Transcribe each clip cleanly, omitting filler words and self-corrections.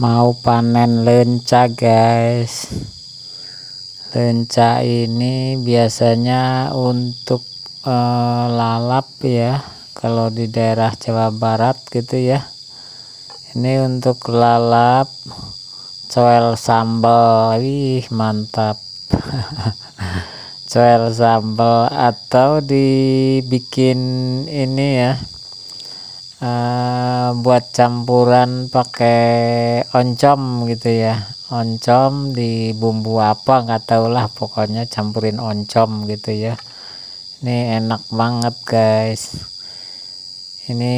Mau panen lenca guys. Lenca ini biasanya untuk lalap ya, kalau di daerah Jawa Barat gitu ya. Ini untuk lalap coel sambal, wih mantap. Coel sambal atau dibikin ini ya, buat campuran pakai oncom gitu ya. Oncom di bumbu apa nggak tahu lah, pokoknya campurin oncom gitu ya. Ini enak banget guys. Ini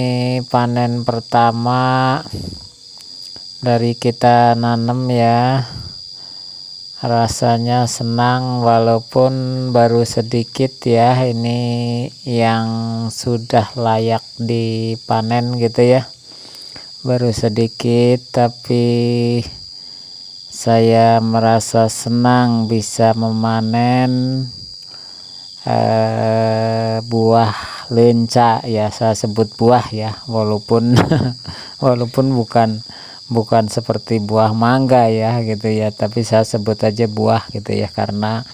panen pertama dari kita nanam ya. Rasanya senang walaupun baru sedikit ya, ini yang sudah layak dipanen gitu ya, baru sedikit, tapi saya merasa senang bisa memanen buah lenca ya. Saya sebut buah ya, walaupun walaupun bukan seperti buah mangga ya gitu ya, tapi saya sebut aja buah gitu ya, karena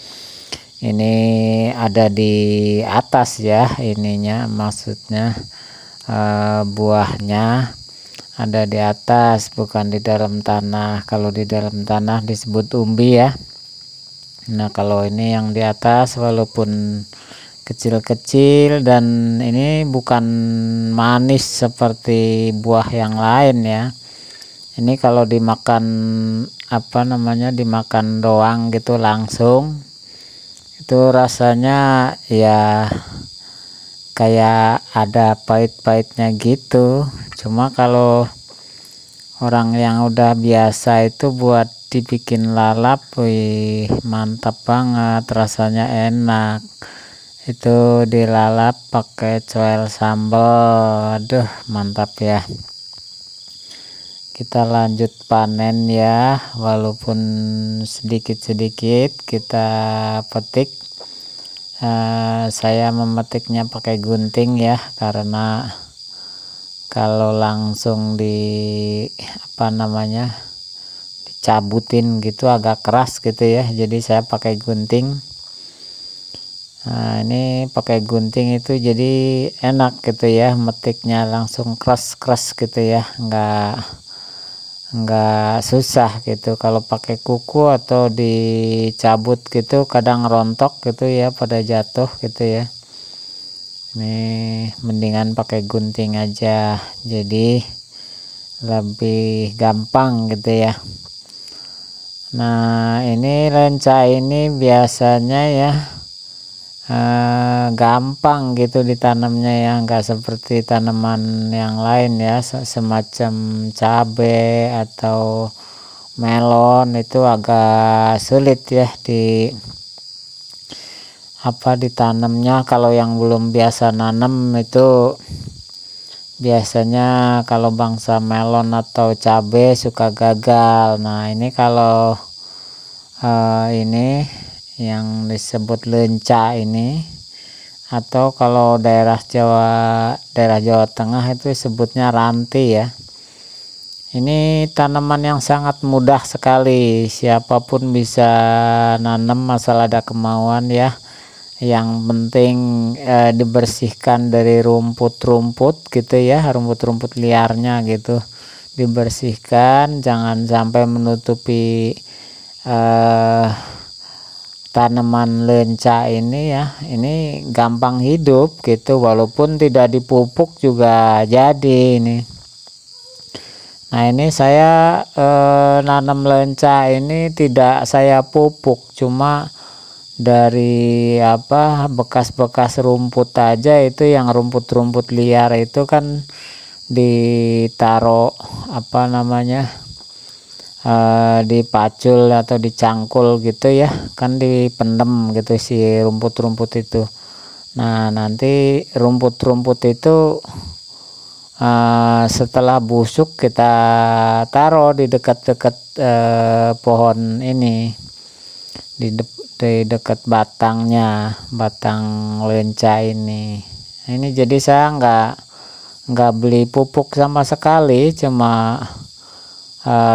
ini ada di atas ya, ininya maksudnya buahnya ada di atas, bukan di dalam tanah. Kalau di dalam tanah disebut umbi ya. Nah kalau ini yang di atas walaupun kecil-kecil, dan ini bukan manis seperti buah yang lain ya. Ini kalau dimakan dimakan doang gitu langsung, itu rasanya ya kayak ada pahit-pahitnya gitu. Cuma kalau orang yang udah biasa itu buat dibikin lalap, wih mantap banget, rasanya enak. Itu dilalap pakai coel sambal, aduh mantap ya. Kita lanjut panen ya, walaupun sedikit-sedikit kita petik. Saya memetiknya pakai gunting ya, karena kalau langsung dicabutin gitu agak keras gitu ya, jadi saya pakai gunting. Nah ini pakai gunting itu jadi enak gitu ya, metiknya langsung keras gitu ya, nggak susah gitu. Kalau pakai kuku atau dicabut gitu kadang rontok gitu ya, pada jatuh gitu ya. Ini mendingan pakai gunting aja, jadi lebih gampang gitu ya. Nah ini lenca ini biasanya ya gampang gitu ditanamnya ya, nggak seperti tanaman yang lain ya, semacam cabe atau melon itu agak sulit ya ditanamnya. Kalau yang belum biasa nanam itu biasanya kalau bangsa melon atau cabe suka gagal. Nah ini kalau ini yang disebut lenca ini, atau kalau daerah Jawa Tengah itu sebutnya ranti ya. Ini tanaman yang sangat mudah sekali, siapapun bisa nanam asal ada kemauan ya. Yang penting dibersihkan dari rumput-rumput gitu ya, rumput-rumput liarnya gitu dibersihkan, jangan sampai menutupi tanaman lenca ini ya. Ini gampang hidup gitu, walaupun tidak dipupuk juga jadi ini. Nah ini saya nanam lenca ini tidak saya pupuk, cuma dari bekas-bekas rumput aja, itu yang rumput-rumput liar itu kan ditaruh dipacul atau dicangkul gitu ya, kan dipendem gitu si rumput-rumput itu. Nah nanti rumput-rumput itu setelah busuk kita taruh di dekat-dekat pohon ini, di dekat batang lenca ini. Ini jadi saya nggak beli pupuk sama sekali, cuma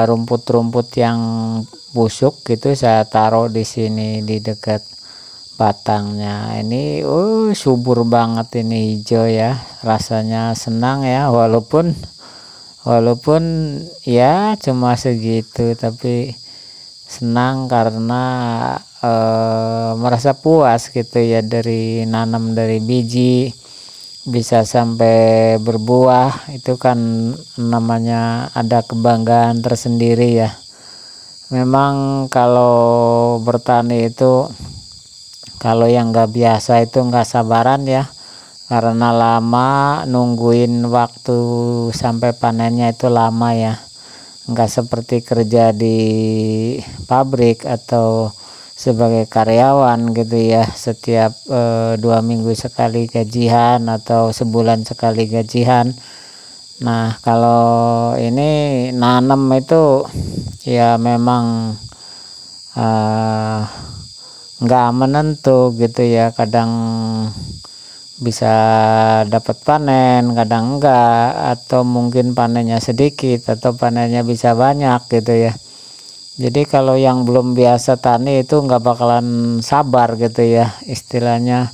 rumput-rumput yang busuk gitu saya taruh di sini di dekat batangnya. Ini subur banget ini hijau ya, rasanya senang ya, walaupun ya cuma segitu, tapi senang karena merasa puas gitu ya, dari nanam dari biji bisa sampai berbuah, itu kan namanya ada kebanggaan tersendiri ya. Memang kalau bertani itu, kalau yang nggak biasa itu nggak sabaran ya, karena lama nungguin waktu sampai panennya itu lama ya, nggak seperti kerja di pabrik atau sebagai karyawan gitu ya, setiap 2 minggu sekali gajian atau sebulan sekali gajian. Nah kalau ini nanam itu ya memang nggak menentu gitu ya, kadang bisa dapat panen, kadang enggak, atau mungkin panennya sedikit atau panennya bisa banyak gitu ya. Jadi kalau yang belum biasa tani itu nggak bakalan sabar gitu ya, istilahnya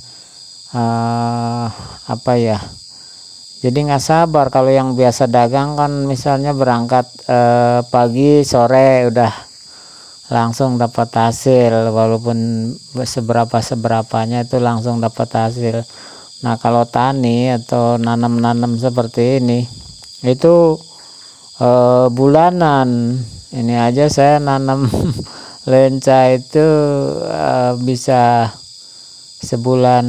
apa ya, jadi nggak sabar. Kalau yang biasa dagang kan misalnya berangkat pagi sore udah langsung dapat hasil, walaupun seberapanya itu langsung dapat hasil. Nah kalau tani atau nanam-nanam seperti ini itu bulanan. Ini aja saya nanam lenca itu bisa sebulan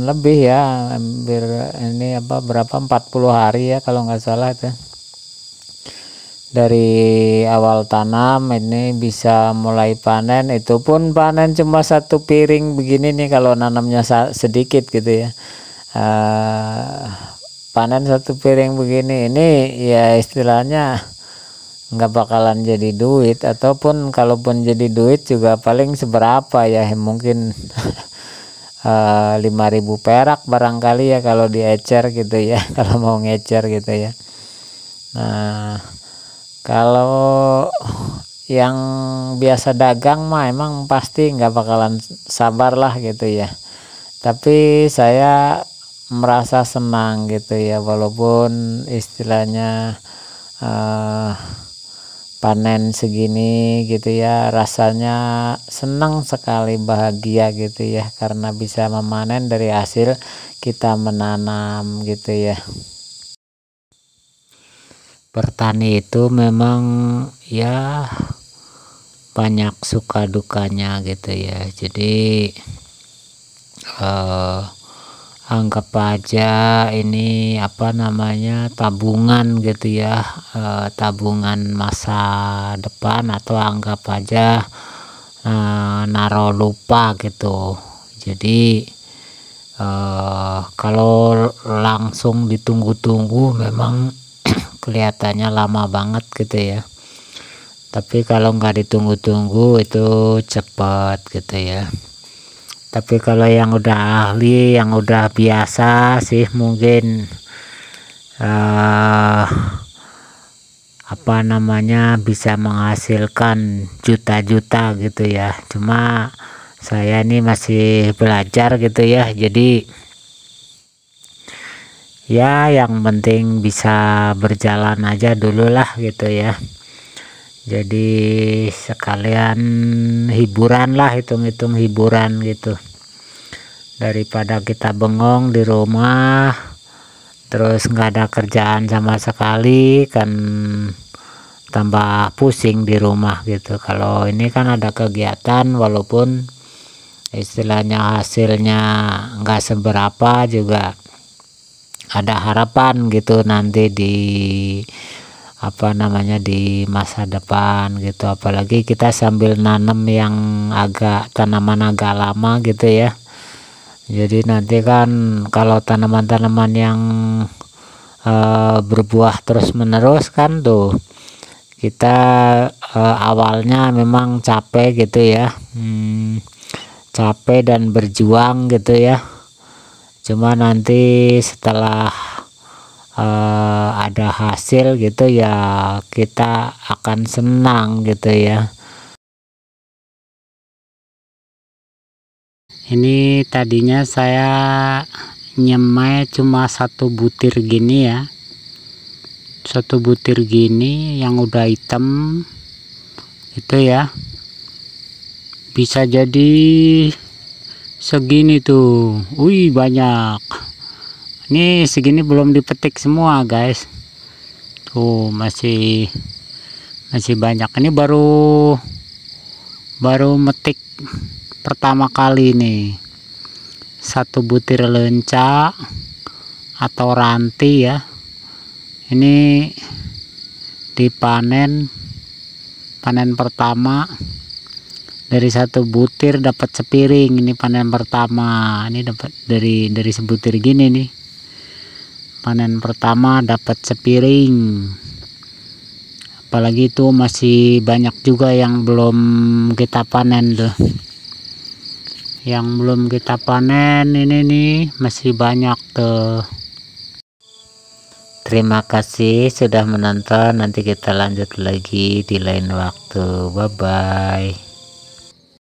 lebih ya, hampir ini berapa 40 hari ya kalau nggak salah itu. Dari awal tanam ini bisa mulai panen, itu pun panen cuma 1 piring begini nih kalau nanamnya sedikit gitu ya. Panen 1 piring begini ini ya istilahnya nggak bakalan jadi duit, ataupun kalaupun jadi duit juga paling seberapa ya, mungkin 5.000 perak barangkali ya kalau diecer gitu ya, kalau mau ngecer gitu ya. Nah kalau yang biasa dagang mah emang pasti nggak bakalan sabar lah gitu ya, tapi saya merasa senang gitu ya, walaupun istilahnya panen segini gitu ya, rasanya senang sekali, bahagia gitu ya, karena bisa memanen dari hasil kita menanam gitu ya. Bertani itu memang ya banyak suka dukanya gitu ya, jadi anggap aja ini apa namanya, tabungan gitu ya, tabungan masa depan, atau anggap aja naro lupa gitu. Jadi kalau langsung ditunggu-tunggu memang kelihatannya lama banget gitu ya, tapi kalau nggak ditunggu-tunggu itu cepat gitu ya. Tapi kalau yang udah ahli, yang udah biasa sih mungkin apa namanya, bisa menghasilkan juta-juta gitu ya. Cuma saya ini masih belajar gitu ya, jadi ya yang penting bisa berjalan aja dulu lah gitu ya. Jadi sekalian hiburan lah, hitung-hitung hiburan gitu, daripada kita bengong di rumah terus nggak ada kerjaan sama sekali, kan tambah pusing di rumah gitu. Kalau ini kan ada kegiatan, walaupun istilahnya hasilnya nggak seberapa, juga ada harapan gitu nanti di apa namanya, di masa depan gitu. Apalagi kita sambil nanam yang tanaman agak lama gitu ya, jadi nanti kan kalau tanaman-tanaman yang berbuah terus menerus kan tuh, kita awalnya memang capek gitu ya, capek dan berjuang gitu ya. Cuma nanti setelah ada hasil gitu ya, kita akan senang gitu ya. Ini tadinya saya nyemai cuma 1 butir gini ya, 1 butir gini yang udah hitam itu ya, bisa jadi segini tuh. Wih, banyak. Ini segini belum dipetik semua guys, tuh masih banyak. Ini baru metik pertama kali nih. 1 butir lenca atau ranti ya, ini dipanen, panen pertama. Dari 1 butir dapat sepiring, ini panen pertama. Ini dapat dari sebutir gini nih, panen pertama dapat sepiring. Apalagi itu masih banyak juga yang belum kita panen tuh, yang belum kita panen ini nih masih banyak tuh. Terima kasih sudah menonton, nanti kita lanjut lagi di lain waktu. Bye bye.